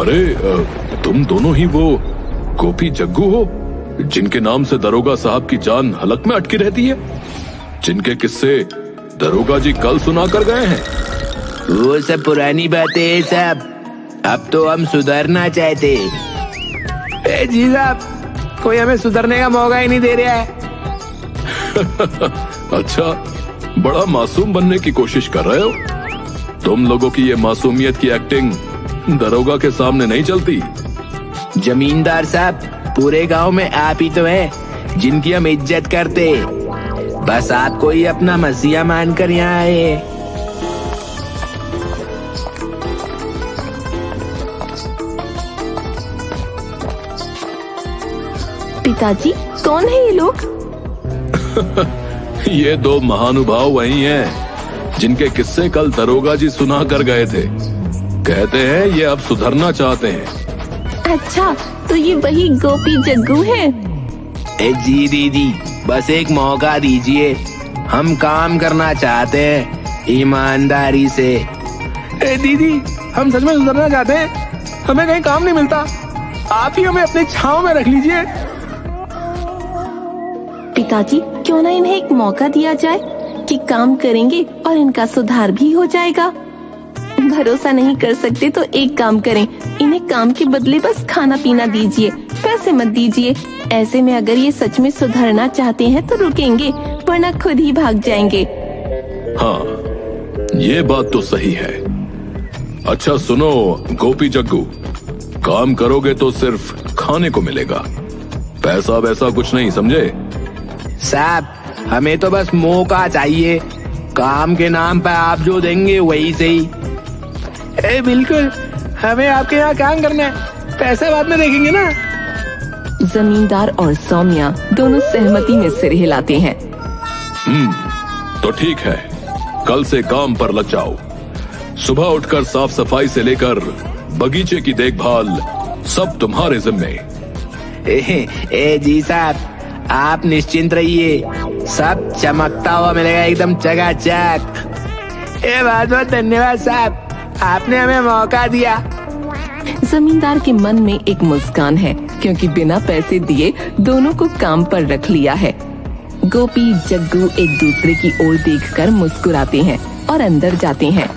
अरे तुम दोनों ही वो गोपी जग्गू हो जिनके नाम से दरोगा साहब की जान हलक में अटकी रहती है, जिनके किस्से दरोगा जी कल सुना कर गए हैं। वो सब पुरानी बातें हैं साहब, अब तो हम सुधरना चाहते। जी साहब, कोई हमें सुधरने का मौका ही नहीं दे रहा है। अच्छा, बड़ा मासूम बनने की कोशिश कर रहे हो। तुम लोगों की ये मासूमियत की एक्टिंग दरोगा के सामने नहीं चलती। जमींदार साहब, पूरे गांव में आप ही तो हैं जिनकी हम इज्जत करते, बस आपको ही अपना मसीहा मानकर यहाँ आए। पिताजी, कौन है ये लोग? ये दो महानुभाव वही हैं जिनके किस्से कल दरोगा जी सुना कर गए थे। कहते हैं ये अब सुधरना चाहते हैं। अच्छा, तो ये वही गोपी जग्गू हैं? जी दीदी, बस एक मौका दीजिए, हम काम करना चाहते हैं ईमानदारी से। दीदी, हम सच में सुधरना चाहते हैं, हमें कहीं काम नहीं मिलता, आप ही हमें अपने छांव में रख लीजिए। पिताजी, क्यों ना इन्हें एक मौका दिया जाए कि काम करेंगे और इनका सुधार भी हो जाएगा। भरोसा नहीं कर सकते तो एक काम करें, इन्हें काम के बदले बस खाना पीना दीजिए, पैसे मत दीजिए। ऐसे में अगर ये सच में सुधरना चाहते हैं तो रुकेंगे, वरना खुद ही भाग जाएंगे। हाँ, ये बात तो सही है। अच्छा सुनो गोपी जग्गू, काम करोगे तो सिर्फ खाने को मिलेगा, पैसा वैसा कुछ नहीं, समझे? साहब, हमें तो बस मौका चाहिए, काम के नाम पर आप जो देंगे वही सही। बिल्कुल, हमें आपके यहाँ काम करना है, पैसे बाद में देखेंगे ना। जमींदार और सौम्या दोनों सहमति में सिर हिलाते हैं। तो ठीक है, कल से काम पर लग जाओ। सुबह उठकर साफ सफाई से लेकर बगीचे की देखभाल सब तुम्हारे जिम्मे। जी साहब, आप निश्चिंत रहिए, सब चमकता हुआ मिलेगा, एकदम चकाचक। बहुत बहुत धन्यवाद साहब, आपने हमें मौका दिया। जमींदार के मन में एक मुस्कान है, क्योंकि बिना पैसे दिए दोनों को काम पर रख लिया है। गोपी जग्गू एक दूसरे की ओर देखकर मुस्कुराते हैं और अंदर जाते हैं।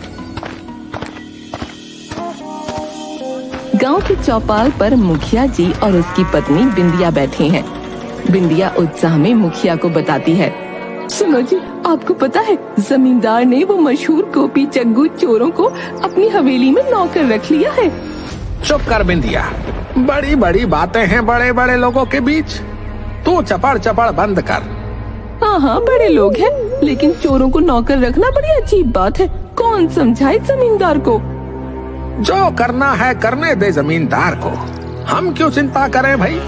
गांव की चौपाल पर मुखिया जी और उसकी पत्नी बिंदिया बैठे हैं। बिंदिया उत्साह में मुखिया को बताती है, सुनो जी, आपको पता है जमींदार ने वो मशहूर गोपी जग्गू चोरों को अपनी हवेली में नौकर रख लिया है। चुप कर बिंदिया, बड़ी बड़ी बातें हैं बड़े बड़े लोगों के बीच, तू चपड़ चपड़ बंद कर। हाँ हाँ, बड़े लोग हैं, लेकिन चोरों को नौकर रखना बड़ी अजीब बात है। कौन समझाए जमींदार को? जो करना है करने दे जमींदार को, हम क्यों चिंता करें भाई।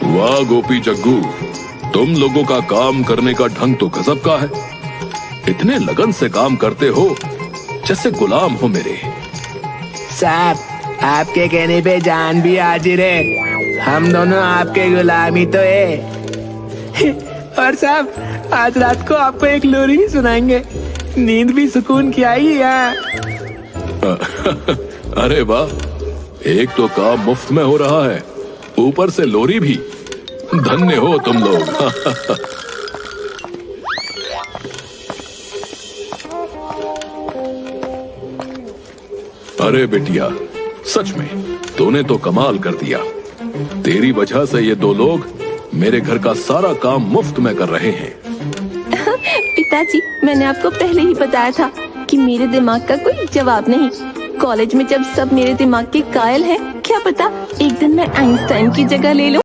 वाह गोपी जग्गू, तुम लोगों का काम करने का ढंग तो गजब का है। इतने लगन से काम करते हो जैसे गुलाम हो मेरे। साहब, आपके कहने पे जान भी हाजिर है, हम दोनों आपके गुलाम ही तो है। और साहब, आज रात को आपको एक लोरी भी सुनाएंगे, नींद भी सुकून की आएगी यहाँ। अरे वाह, एक तो काम मुफ्त में हो रहा है, ऊपर से लोरी भी। धन्य हो तुम लोग। अरे बिटिया, सच में तूने तो कमाल कर दिया। तेरी वजह से ये दो लोग मेरे घर का सारा काम मुफ्त में कर रहे हैं। पिताजी, मैंने आपको पहले ही बताया था कि मेरे दिमाग का कोई जवाब नहीं। कॉलेज में जब सब मेरे दिमाग के कायल हैं, क्या पता एक दिन मैं आइंस्टाइन की जगह ले लूं।